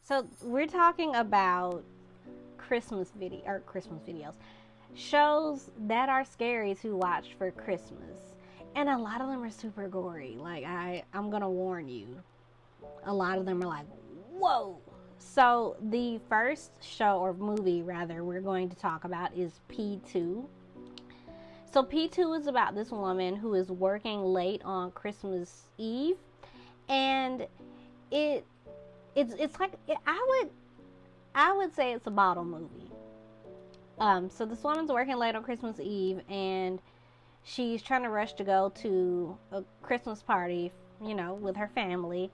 So we're talking about Christmas videos, shows that are scary to watch for Christmas, and a lot of them are super gory. Like I'm gonna warn you, a lot of them are like, whoa. So the first show or movie rather we're going to talk about is P2. So P2 is about this woman who is working late on Christmas Eve, and it it's like I would say it's a bottle movie. So this woman's working late on Christmas Eve, and she's trying to rush to go to a Christmas party, with her family,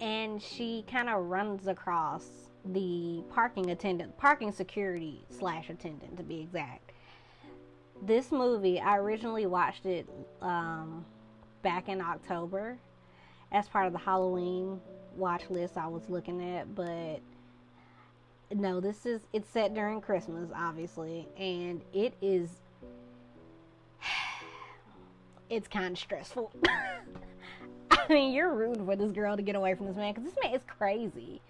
and she kind of runs across the parking security slash attendant to be exact. This movie, I originally watched it back in October as part of the Halloween watch list I was looking at, but no, it's set during Christmas, obviously, and it's kind of stressful. I mean, you're rooting for this girl to get away from this man because this man is crazy,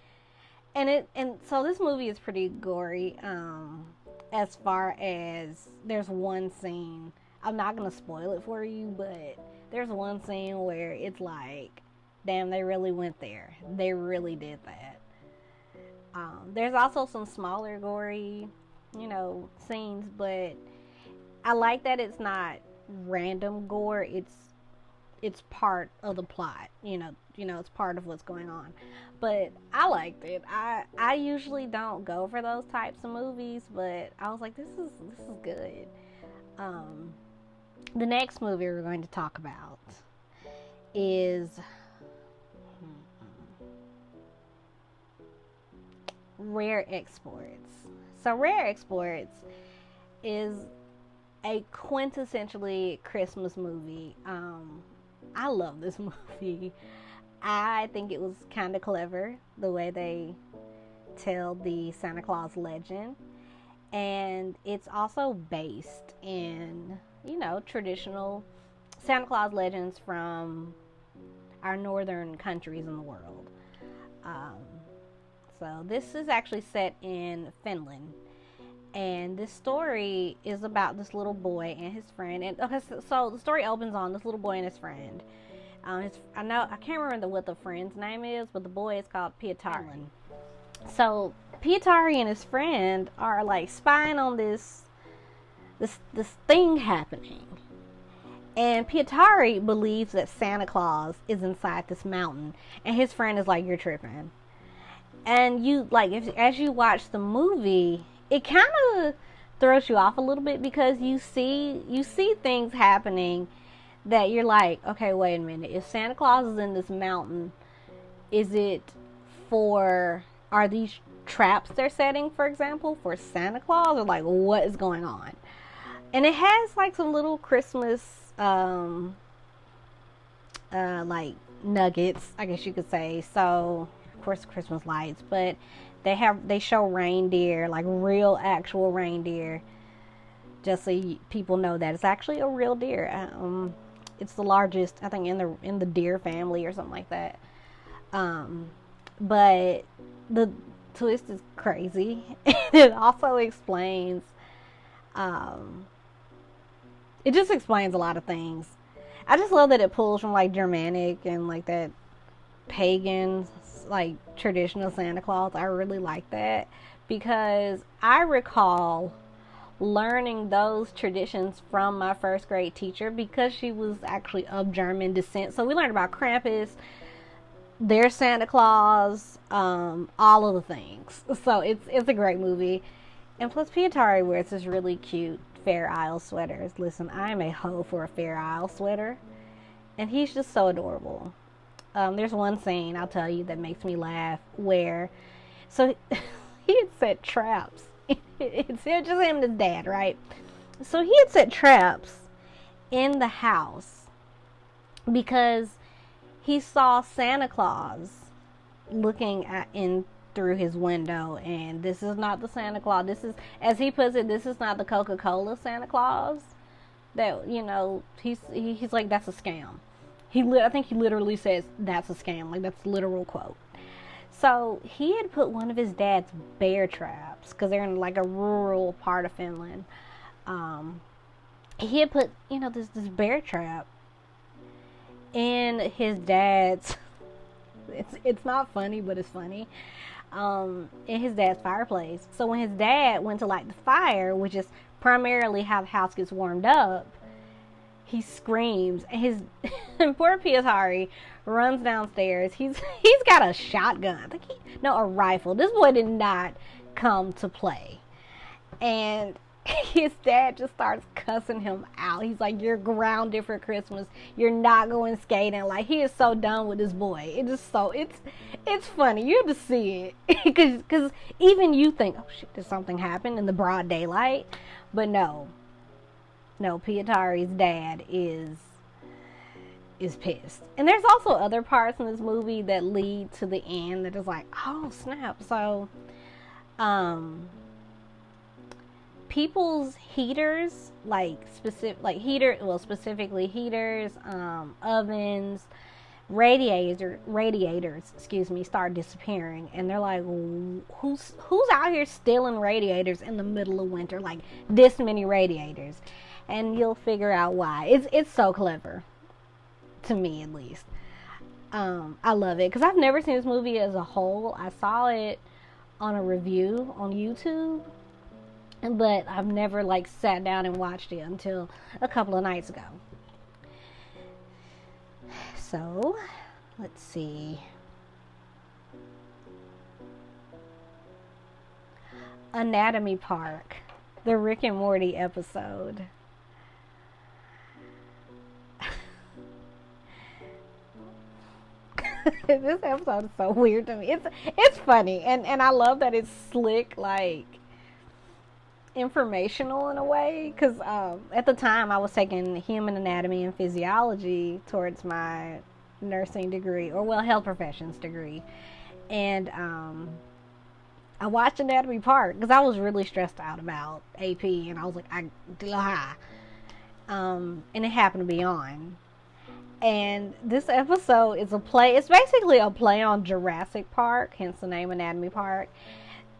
and so this movie is pretty gory. As far as there's one scene, I'm not gonna spoil it for you, but there's one scene where it's like, damn, they really went there. They really did that. There's also some smaller gory, scenes, but I like that it's not random gore. It's part of the plot. It's part of what's going on. But I liked it. I usually don't go for those types of movies, but I was like, this is good. The next movie we're going to talk about is Rare Exports. So Rare Exports is a quintessentially Christmas movie. I love this movie. I think it was kind of clever the way they tell the Santa Claus legend, and it's also based in traditional Santa Claus legends from our northern countries in the world. Um, so this is actually set in Finland, and this story is about this little boy and his friend. And okay, so the story opens on this little boy and his friend. I can't remember what the friend's name is, but the boy is called Pietari. So Pietari and his friend are like spying on this thing happening, and Pietari believes that Santa Claus is inside this mountain, and his friend is like, "You're tripping." And as you watch the movie, it kind of throws you off a little bit because you see things happening that you're like, okay, wait a minute. If Santa Claus is in this mountain, is it are these traps they're setting, for example, for Santa Claus, or like what is going on? And it has like some little Christmas like nuggets, I guess you could say. So of course Christmas lights, but they show reindeer, like real actual reindeer, just so people know that it's actually a real deer. It's the largest, I think, in the deer family or something like that. But the twist is crazy. It also explains. It just explains a lot of things. I just love that it pulls from like Germanic and like that pagan, like traditional Santa Claus. I really like that because I recall learning those traditions from my first grade teacher because she was actually of German descent. So we learned about Krampus, their Santa Claus, all of the things. So it's a great movie. And plus Pietari wears this really cute Fair Isle sweaters. Listen, I'm a hoe for a Fair Isle sweater. And he's just so adorable. There's one scene I'll tell you that makes me laugh where so he had set traps. It's just him and his dad, right? So he had set traps in the house because he saw Santa Claus looking in through his window, and this is not the Santa Claus. This is, as he puts it, this is not the Coca-Cola Santa Claus. That he's like, that's a scam. I think he literally says that's a scam. Like, that's a literal quote. So he had put one of his dad's bear traps, because they're in like a rural part of Finland. Um, he had put, this bear trap in his dad's. It's not funny, but it's funny. In his dad's fireplace. So when his dad went to light the fire, which is primarily how the house gets warmed up, he screams, and his poor Pietari runs downstairs. He's got a shotgun, a rifle. This boy did not come to play, and his dad just starts cussing him out. He's like, "You're grounded for Christmas. You're not going skating." Like, he is so done with this boy. It's funny. You have to see it, because even you think, "Oh shit, did something happen in the broad daylight?" But no, Pietari's dad is pissed. And there's also other parts in this movie that lead to the end that is like, oh snap. So, people's heaters, specifically heaters, ovens, radiators, start disappearing, and they're like, who's out here stealing radiators in the middle of winter, like this many radiators? And you'll figure out why. It's so clever, to me at least. I love it, because I've never seen this movie as a whole. I saw it on a review on YouTube, but I've never sat down and watched it until a couple of nights ago. So, let's see. Anatomy Park, the Rick and Morty episode. This episode is so weird to me. It's funny, and I love that it's slick, informational in a way, because at the time I was taking human anatomy and physiology towards my nursing degree, or health professions degree, and I watched Anatomy Park because I was really stressed out about AP, and I was like, and it happened to be on. And this episode is it's basically a play on Jurassic Park, hence the name Anatomy Park.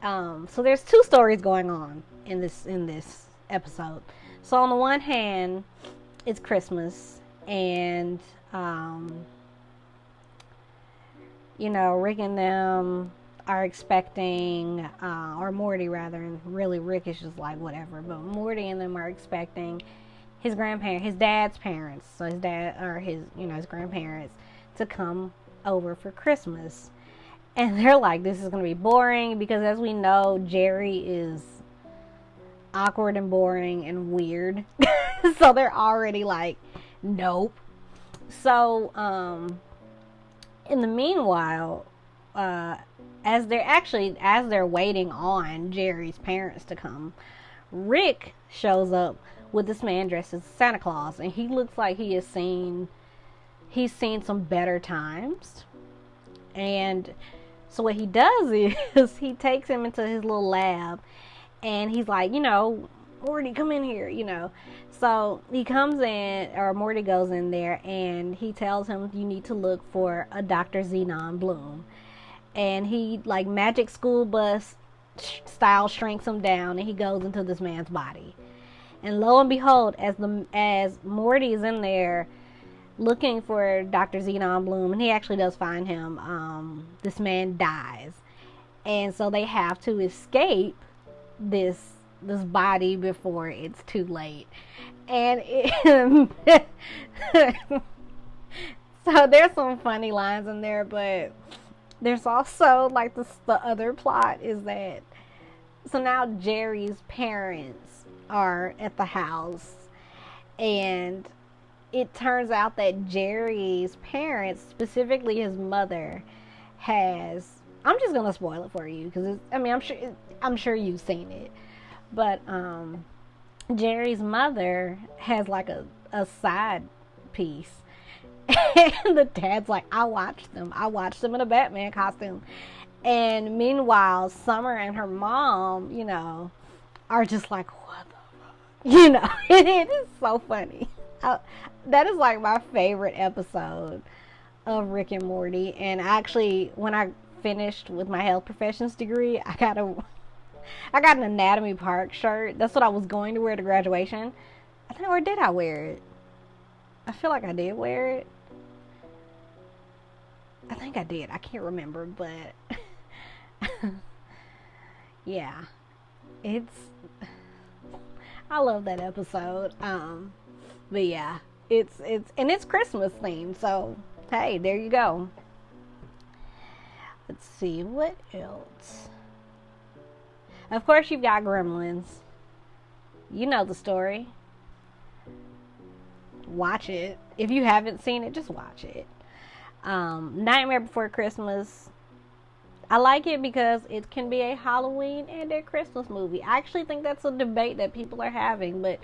So there's two stories going on in this episode. So on the one hand, it's Christmas, and Rick and them are expecting, or Morty rather, and really Rick is just like whatever, but Morty and them are expecting his dad's parents, so his dad, or his grandparents, to come over for Christmas. And they're like, this is going to be boring, because as we know, Jerry is awkward and boring and weird. So they're already like, nope. So, in the meanwhile, as they're waiting on Jerry's parents to come, Rick shows up with this man dressed as Santa Claus, and he looks like he's seen some better times. And so what he does is he takes him into his little lab, and he's like, Morty, come in here, So he comes in, or Morty goes in there, and he tells him, you need to look for a Dr. Xenon Bloom. And he, magic school bus style, shrinks him down, and he goes into this man's body. And lo and behold, as Morty is in there looking for Dr. Xenon Bloom, and he actually does find him, this man dies. And so they have to escape this body before it's too late. And so there's some funny lines in there, but there's also the other plot is that, so now Jerry's parents are at the house, and it turns out that Jerry's parents, specifically his mother, I'm just gonna spoil it for you, because I'm sure you've seen it, but Jerry's mother has a side piece, and the dad's like, I watched them in a Batman costume. And meanwhile, Summer and her mom, are just like, what the fuck? It is so funny. That is my favorite episode of Rick and Morty. And actually, when I finished with my health professions degree, I got an Anatomy Park shirt. That's what I was going to wear to graduation. I think, or did I wear it? I feel like I did wear it. I think I did. I can't remember, but yeah, I love that episode. But yeah, it's Christmas themed, so hey, there you go. Let's see what else. Of course, you've got Gremlins. You know the story. Watch it. If you haven't seen it, just watch it. Nightmare Before Christmas. I like it because it can be a Halloween and a Christmas movie. I actually think that's a debate that people are having, but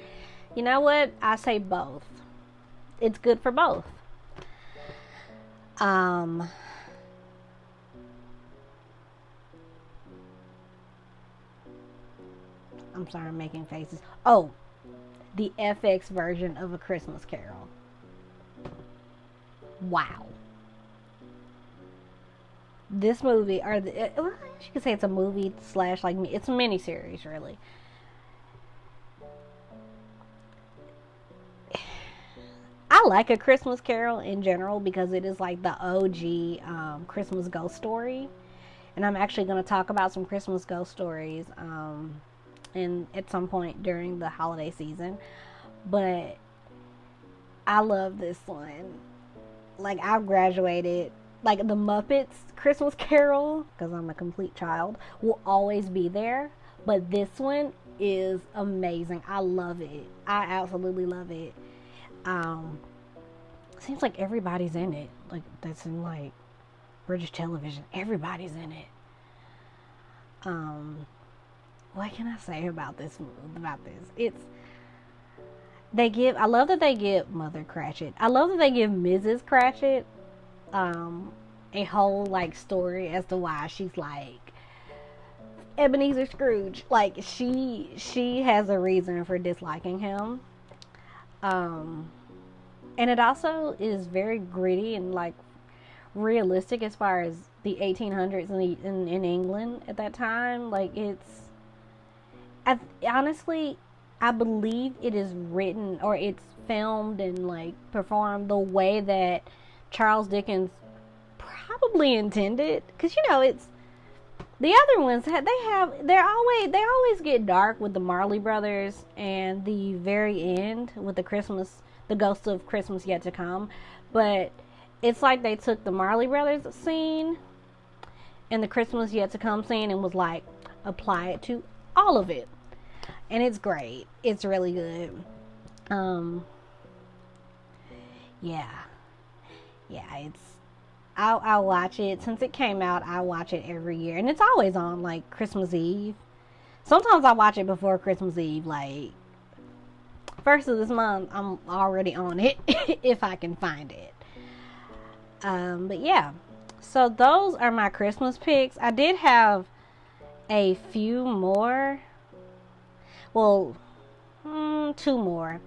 you know what? I say both. It's good for both. I'm sorry, I'm making faces. Oh, the FX version of A Christmas Carol. Wow. This movie, you could say it's a movie slash, like, it's a miniseries, really. I like A Christmas Carol in general because it is like the OG Christmas ghost story. And I'm actually going to talk about some Christmas ghost stories at some point during the holiday season. But I love this one. Like, I've graduated. Like, the Muppets Christmas Carol, because I'm a complete child, will always be there. But this one is amazing. I love it. I absolutely love it. Seems like everybody's in it. Like, that's in, like, British television. Everybody's in it. What can I say about this? I love that they give Mother Cratchit. I love that they give Mrs. Cratchit a whole, like, story as to why she's like Ebenezer Scrooge. Like, she has a reason for disliking him. And it also is very gritty and, like, realistic as far as the 1800s in England at that time. Like, honestly, I believe it is written or it's filmed and, like, performed the way that Charles Dickens probably intended. Because, you know, it's the other ones, they always get dark with the Marley Brothers and the very end with the Ghost of Christmas Yet to Come. But it's like they took the Marley Brothers scene and the Christmas Yet to Come scene and was like, apply it to all of it. And it's great. It's really good. Yeah, I'll watch it. Since it came out, I watch it every year. And it's always on, like, Christmas Eve. Sometimes I watch it before Christmas Eve. Like, first of this month, I'm already on it if I can find it. But yeah. So those are my Christmas picks. I did have a few more. Well, 2 more.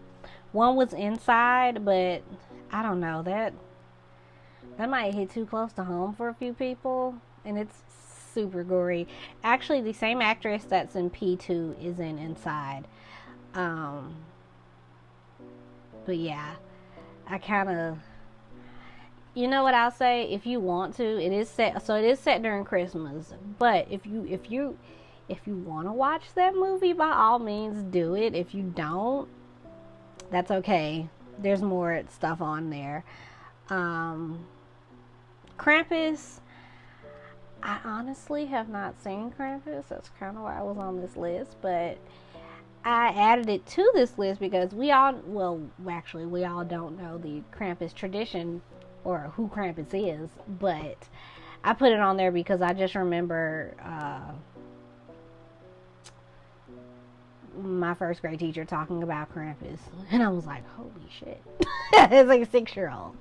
One was Inside, but I don't know, that might hit too close to home for a few people, and it's super gory. Actually, the same actress that's in P2 is in Inside. But yeah, I kind of, you know what I'll say, if you want to, it is set during Christmas, but if you want to watch that movie, by all means do it. If you don't, that's okay. There's more stuff on there. Krampus, I honestly have not seen Krampus. That's kind of why I was on this list, but I added it to this list because we all don't know the Krampus tradition or who Krampus is, but I put it on there because I just remember my first grade teacher talking about Krampus, and I was like, holy shit. It's like a 6-year-old.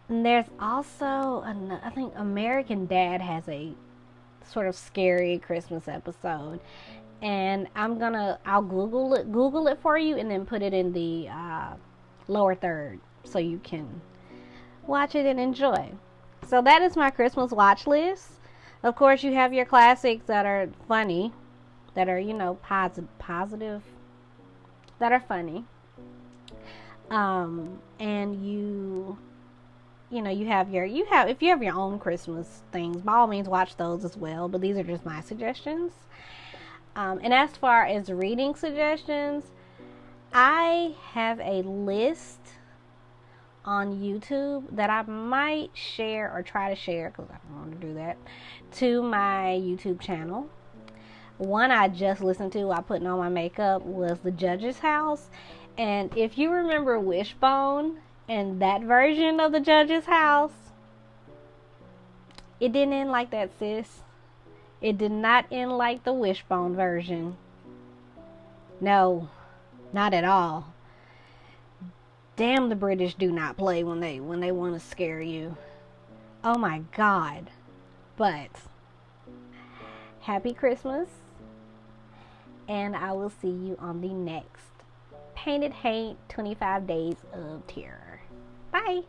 And there's also, I think American Dad has a sort of scary Christmas episode, and I'll Google it for you and then put it in the lower third so you can watch it and enjoy. So that is my Christmas watch list. Of course, you have your classics that are funny, that are, positive, that are funny. And if you have your own Christmas things, by all means watch those as well, but these are just my suggestions. And as far as reading suggestions, I have a list on YouTube that I might share or try to share, because I don't want to do that, to my YouTube channel. One I just listened to while putting on my makeup was The Judge's House. And if you remember Wishbone and that version of The Judge's House, it didn't end like that, sis. It did not end like the Wishbone version. No, not at all. Damn, the British do not play when they want to scare you. Oh my God. But happy Christmas, and I will see you on the next Painted Hate 25 Days of Terror. Bye.